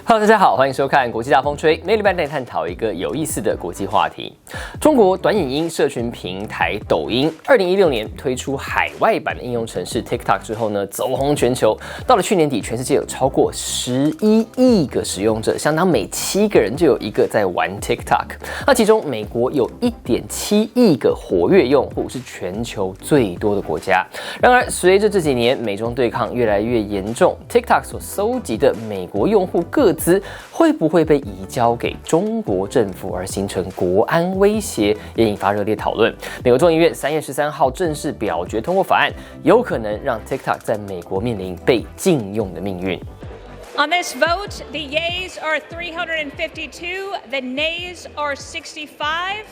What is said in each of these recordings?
Hello， 大家好，欢迎收看国际大风吹。每礼拜带你探讨一个有意思的国际话题。中国短影音社群平台抖音，2016年推出海外版的应用程式 TikTok 之后呢，走红全球。到了去年底，全世界有超过11亿个使用者，相当每7个人就有一个在玩 TikTok。那其中，美国有1.7亿个活跃用户，是全球最多的国家。然而，随着这几年美中对抗越来越严重 ，TikTok 所搜集的美国用户个资会不会被移交给中国政府而形成国安威胁，也引发热烈讨论。美国众议院3月13号正式表决通过法案，有可能让 TikTok 在美国面临被禁用的命运。On this vote, the yeas are 352, the nays are 65.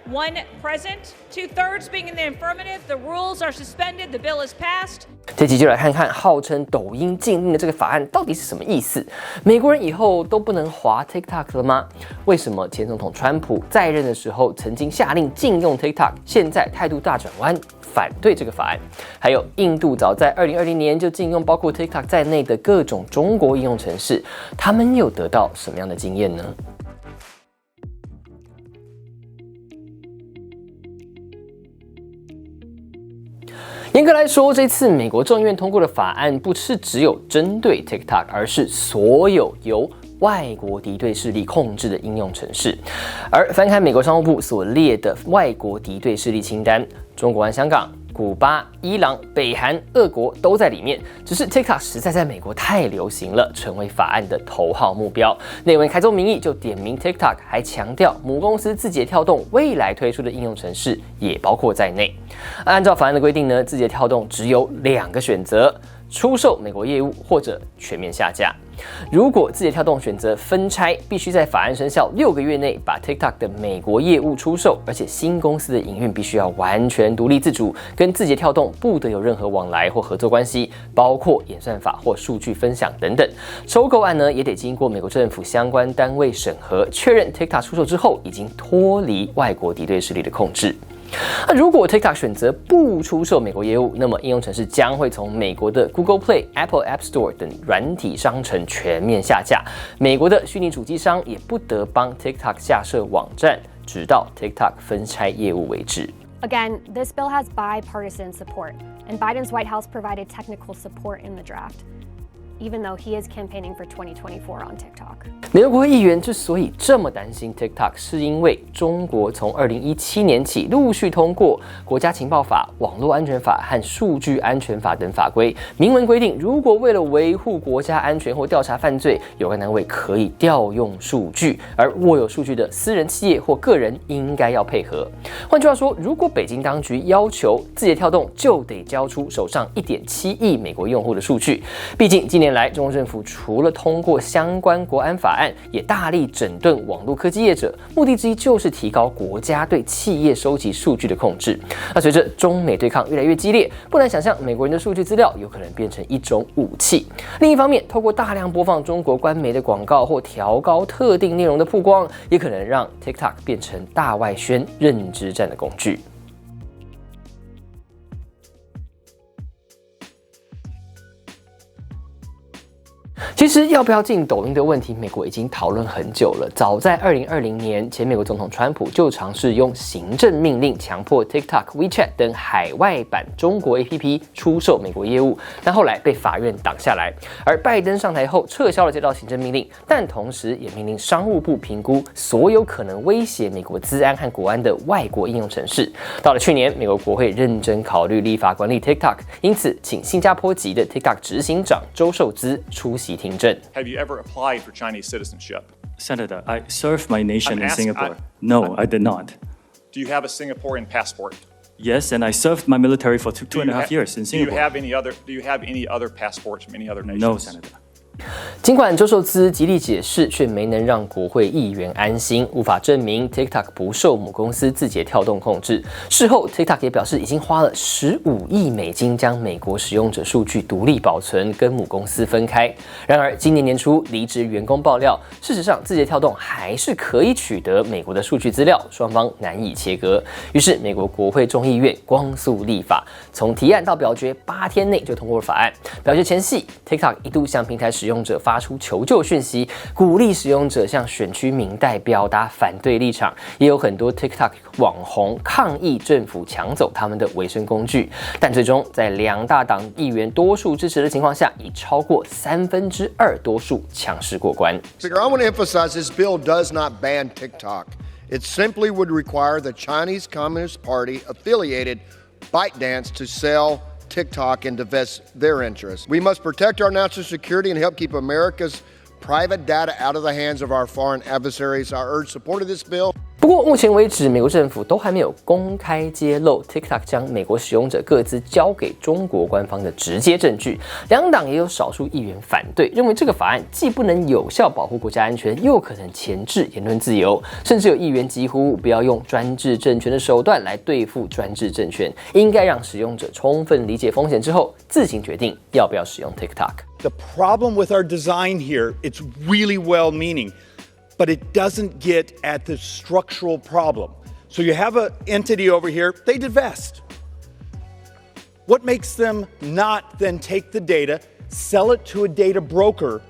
One present, 2/3 being in the affirmative. The rules are suspended. The bill is passed. 这集就来看看号称抖音禁令的这个法案到底是什么意思？美国人以后都不能滑 TikTok 了吗？为什么前总统川普在任的时候曾经下令禁用 TikTok， 现在态度大转弯，反对这个法案？还有印度早在2020年就禁用包括 TikTok 在内的各种中国应用程式，他们又得到什么样的经验呢？严格来说，这次美国众议院通过的法案不是只有针对 TikTok， 而是所有由外国敌对势力控制的应用程式。而翻开美国商务部所列的外国敌对势力清单，中国和香港、古巴、伊朗、北韩、俄国都在里面，只是 TikTok 实在在美国太流行了，成为法案的头号目标。内文开宗明义就点名 TikTok， 还强调母公司字节跳动未来推出的应用程式也包括在内。按照法案的规定呢，字节跳动只有2个选择：出售美国业务或者全面下架。如果字节跳动选择分拆，必须在法案生效6个月内把 TikTok 的美国业务出售，而且新公司的营运必须要完全独立自主，跟字节跳动不得有任何往来或合作关系，包括演算法或数据分享等等。收购案呢，也得经过美国政府相关单位审核，确认 TikTok 出售之后已经脱离外国敌对势力的控制。那如果 TikTok 选择不出售美国业务，那么应用程式将会从美国的 Google Play、Apple App Store 等软体商城全面下架，美国的虚拟主机商也不得帮 TikTok 架设网站，直到 TikTok 分拆业务为止。Again, this bill has bipartisan support, and Biden's White House provided technical support in the draft, even though he is campaigning for 2024 on TikTok. 美国国会议员之所以这么担心 TikTok， 是因为中国从2017年起陆续通过国家情报法、网络安全法和数据安全法等法规，明文规定，如果为了维护国家安全或调查犯罪，有关单位可以调用数据，而握有数据的私人企业或个人应该要配合。换句话说，如果北京当局要求字节跳动就得交出手上1.7亿美国用户的数据，毕竟近年来中国政府除了通过相关国安法案，也大力整顿网络科技业者，目的之一就是提高国家对企业收集数据的控制。那随着中美对抗越来越激烈，不难想象美国人的数据资料有可能变成一种武器。另一方面，透过大量播放中国官媒的广告或调高特定内容的曝光，也可能让 TikTok 变成大外宣认知战的工具。其实要不要禁抖音的问题，美国已经讨论很久了。早在2020年，前美国总统川普就尝试用行政命令强迫 TikTok、WeChat 等海外版中国 APP 出售美国业务，但后来被法院挡下来。而拜登上台后撤销了这道行政命令，但同时也命令商务部评估所有可能威胁美国资安和国安的外国应用程式。到了去年，美国国会认真考虑立法管理 TikTok， 因此请新加坡籍的 TikTok 执行长周受资出席听证。Have you ever applied for Chinese citizenship? Senator, I served my nation in asking- Singapore. No, I did not. Do you have a Singaporean passport? Yes, and I served my military for two and a half years in Do you Singapore. have any other passports from any other nations? No, Senator. 尽管周受资极力解释，却没能让国会议员安心，无法证明 TikTok 不受母公司字节跳动控制。事后 ，TikTok 也表示已经花了15亿美金将美国使用者数据独立保存，跟母公司分开。然而，今年年初，离职员工爆料，事实上字节跳动还是可以取得美国的数据资料，双方难以切割。于是，美国国会众议院光速立法，从提案到表决8天内就通过了法案。表决前夕 ，TikTok 一度向平台使使用者发出求救讯息，鼓励使用者向选区民代表达反对立场。也有很多 TikTok 网红抗议政府抢走他们的维生工具，但最终在两大党议员多数支持的情况下，以超过2/3多数强势过关。Speaker, I want to emphasize this bill does not ban TikTok. It simply would require the Chinese Communist Party affiliated ByteDance to sell TikTok and divest their interests. We must protect our national security and help keep America's private data out of the hands of our foreign adversaries. I urge support of this bill. 不过，目前为止，美国政府都还没有公开揭露 TikTok 将美国使用者各自交给中国官方的直接证据。两党也有少数议员反对，认为这个法案既不能有效保护国家安全，又可能钳制言论自由。甚至有议员疾呼不要用专制政权的手段来对付专制政权，应该让使用者充分理解风险之后，自行决定要不要使用 TikTok。 The problem with our design here, it's really well-meaning, but it doesn't get at the structural problem. So you have an entity over here, they divest. What makes them not then take the data, sell it to a data broker,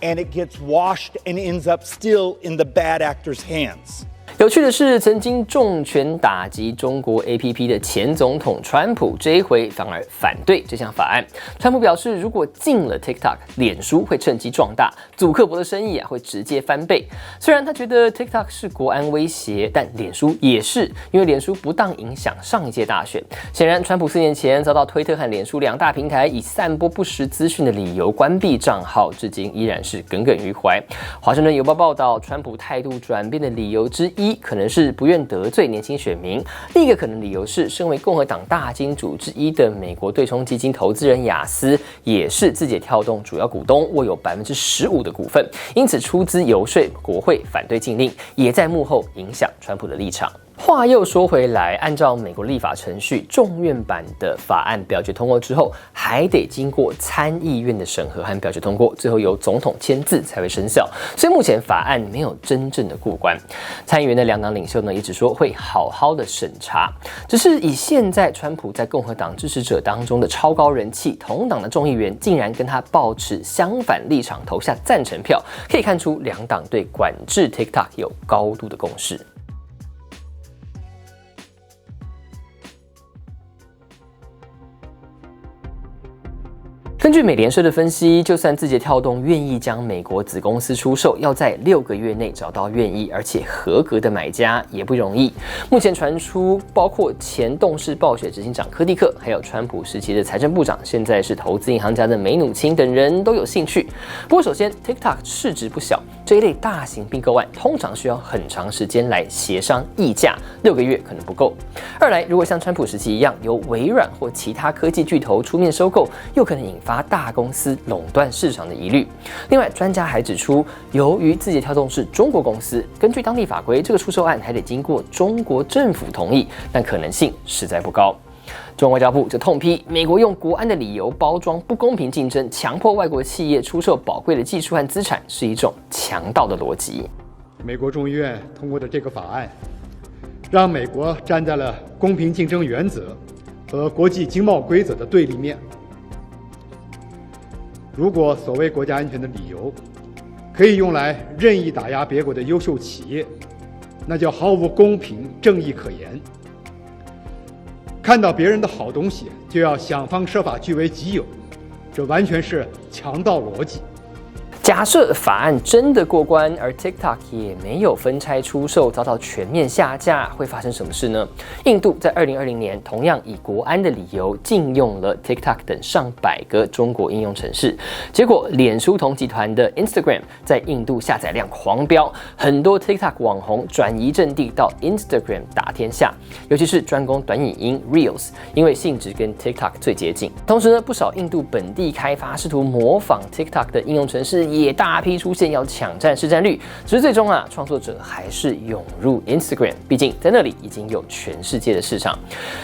and it gets washed and ends up still in the bad actors' hands? 有趣的是，曾经重拳打击中国 APP 的前总统川普，这一回反而反对这项法案。川普表示，如果禁了 TikTok， 脸书会趁机壮大，祖克伯的生意会直接翻倍。虽然他觉得 TikTok 是国安威胁，但脸书也是，因为脸书不当影响上一届大选。显然，川普4年前遭到推特和脸书两大平台以散播不实资讯的理由关闭账号，至今依然是耿耿于怀。华盛顿邮报报道，川普态度转变的理由之一，可能是不愿得罪年轻选民；另一个可能理由是，身为共和党大金主之一的美国对冲基金投资人雅思，也是字节跳动主要股东，握有15%的股份，因此出资游说国会反对禁令，也在幕后影响川普的立场。话又说回来，按照美国立法程序，众院版的法案表决通过之后，还得经过参议院的审核和表决通过，最后由总统签字才会生效。所以目前法案没有真正的过关。参议员的两党领袖呢，也只说会好好的审查。只是以现在川普在共和党支持者当中的超高人气，同党的众议员竟然跟他抱持相反立场，投下赞成票，可以看出两党对管制 TikTok 有高度的共识。根据美联社的分析，就算字节跳动愿意将美国子公司出售，要在6个月内找到愿意而且合格的买家也不容易。目前传出，包括前动视暴雪执行长柯蒂克，还有川普时期的财政部长，现在是投资银行家的梅努钦等人都有兴趣。不过，首先 TikTok 市值不小，这一类大型并购案通常需要很长时间来协商议价，6个月可能不够。二来，如果像川普时期一样，由微软或其他科技巨头出面收购，又可能引发大公司垄断市场的疑虑。另外，专家还指出，由于字节跳动是中国公司，根据当地法规，这个出售案还得经过中国政府同意，但可能性实在不高。中国外交部就痛批美国用国安的理由包装不公平竞争，强迫外国企业出售宝贵的技术和资产，是一种强盗的逻辑。美国众议院通过的这个法案，让美国站在了公平竞争原则和国际经贸规则的对立面。如果所谓国家安全的理由可以用来任意打压别国的优秀企业，那叫毫无公平正义可言。看到别人的好东西就要想方设法据为己有，这完全是强盗逻辑。假设法案真的过关，而 TikTok 也没有分拆出售，遭到全面下架，会发生什么事呢？印度在2020年同样以国安的理由禁用了 TikTok 等上百个中国应用程式，结果脸书同集团的 Instagram 在印度下载量狂飙，很多 TikTok 网红转移阵地到 Instagram 打天下，尤其是专攻短影音 Reels， 因为性质跟 TikTok 最接近。同时呢，不少印度本地开发试图模仿 TikTok 的应用程式，也大批出现要抢占市占率，只是最终创作者还是涌入 Instagram， 毕竟在那里已经有全世界的市场。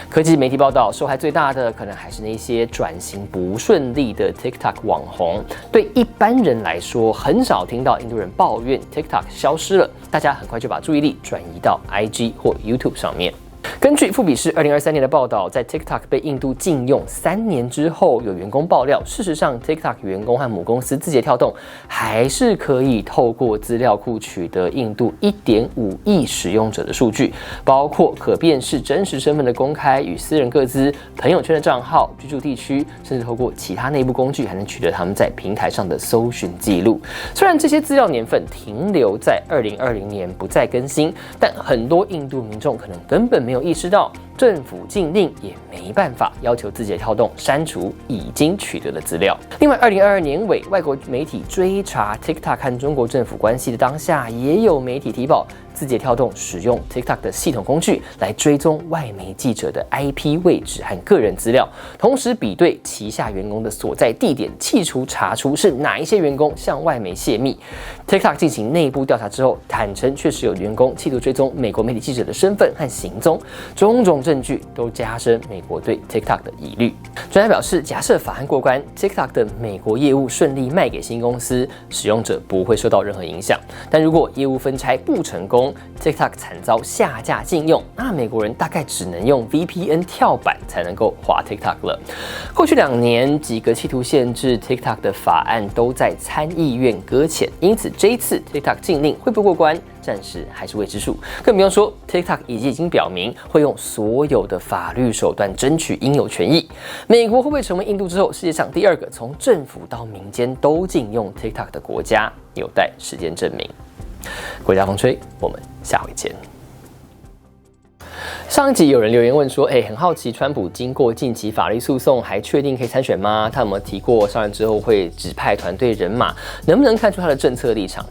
科技媒体报道，受害最大的可能还是那些转型不顺利的 TikTok 网红。对一般人来说，很少听到印度人抱怨 TikTok 消失了，大家很快就把注意力转移到 IG 或 YouTube 上面。根据富比士2023年的报道，在 TikTok 被印度禁用3年之后，有员工爆料，事实上 TikTok 员工和母公司字节跳动还是可以透过资料库取得印度1.5亿使用者的数据，包括可辨识真实身份的公开与私人个资、朋友圈的账号、居住地区，甚至透过其他内部工具还能取得他们在平台上的搜寻记录。虽然这些资料年份停留在2020年不再更新，但很多印度民众可能根本没有意识到，政府禁令也没办法要求字节跳动删除已经取得的资料。另外，2022年尾，外国媒体追查 TikTok 和中国政府关系的当下，也有媒体提报字节跳动使用 TikTok 的系统工具来追踪外媒记者的 IP 位置和个人资料，同时比对旗下员工的所在地点，企图查出是哪一些员工向外媒泄密。TikTok 进行内部调查之后，坦承确实有员工企图追踪美国媒体记者的身份和行踪，种种证据都加深美国对 TikTok 的疑虑。专家表示，假设法案过关 ，TikTok 的美国业务顺利卖给新公司，使用者不会受到任何影响。但如果业务分拆不成功， TikTok 惨遭下架禁用，那美国人大概只能用 VPN 跳板才能够滑 TikTok 了。过去2年，几个企图限制 TikTok 的法案都在参议院搁浅，因此这一次 TikTok 禁令会不会过关，暂时还是未知数。更不用说 TikTok 已经表明会用所有的法律手段争取应有权益。美国会不会成为印度之后世界上第2个从政府到民间都禁用 TikTok 的国家，有待时间证明。国家风吹，我们下回见。上一集有人留言问说，很好奇，川普经过近期法律诉讼，还确定可以参选吗？他有没有提过上任之后会指派团队人马？能不能看出他的政策立场？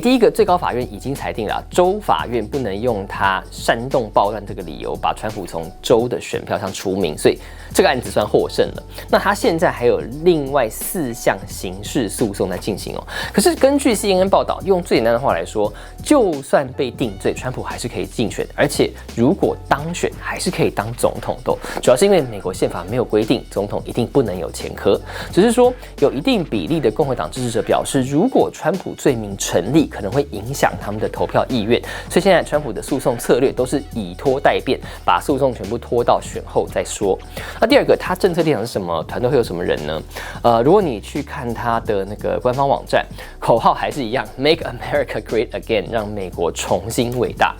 第一个，最高法院已经裁定了，州法院不能用他煽动暴乱这个理由把川普从州的选票上除名，所以这个案子算获胜了。那他现在还有另外4项刑事诉讼在进行哦。可是根据 CNN 报道，用最简单的话来说，就算被定罪，川普还是可以竞选，而且如果当选还是可以当总统的。主要是因为美国宪法没有规定总统一定不能有前科，只是说有一定比例的共和党支持者表示，如果川普罪名成立，可能会影响他们的投票意愿。所以现在川普的诉讼策略都是以拖待变，把诉讼全部拖到选后再说。那第二个，他政策立场是什么？团队会有什么人呢？如果你去看他的那个官方网站，口号还是一样 ，Make America Great Again， 让美国重新伟大。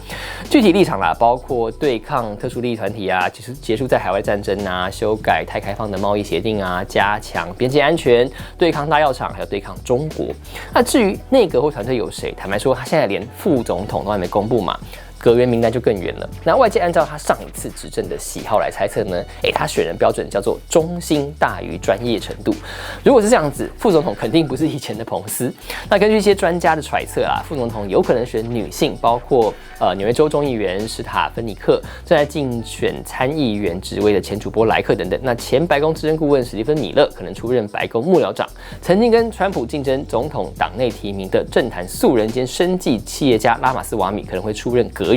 具体立场啦，包括对抗特殊利益团体啊，结束在海外战争啊，修改太开放的贸易协定啊，加强边界安全，对抗大药厂，还有对抗中国。那至于内阁或团队有谁，坦白说，他现在连副总统都还没公布嘛。阁员名单就更远了。那外界按照他上一次执政的喜好来猜测呢，他选人标准叫做忠心大于专业程度。如果是这样子，副总统肯定不是以前的彭斯。那根据一些专家的揣测啊，副总统有可能选女性，包括纽约州众议员史塔芬尼克，正在竞选参议员职位的前主播莱克等等。那前白宫资深顾问史蒂芬米勒可能出任白宫幕僚长。曾经跟川普竞争总统党内提名的政坛素人兼生技企业家拉马斯瓦米可能会出任阁员。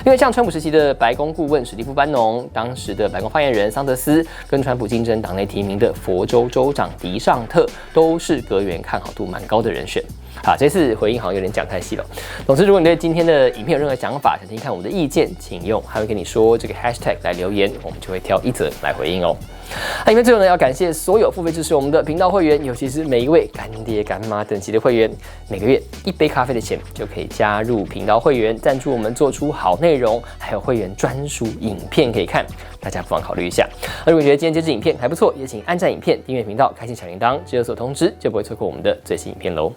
因为像川普时期的白宫顾问史蒂夫班农，当时的白宫发言人桑德斯，跟川普竞争党内提名的佛州州长迪尚特，都是阁员看好度蛮高的人选。好，这次回应好像有点讲太细了。总之，如果你对今天的影片有任何想法，想听看我们的意见，请用还会跟你说这个 hashtag 来留言，我们就会挑一则来回应哦。影片最后呢，要感谢所有付费支持我们的频道会员，尤其是每一位干爹干妈等级的会员，每个月1杯咖啡的钱就可以加入频道会员，赞助我们做出好内容，还有会员专属影片可以看，大家不妨考虑一下。如果觉得今天这支影片还不错，也请按赞影片、订阅频道、开启小铃铛，只有所通知，就不会错过我们的最新影片喽。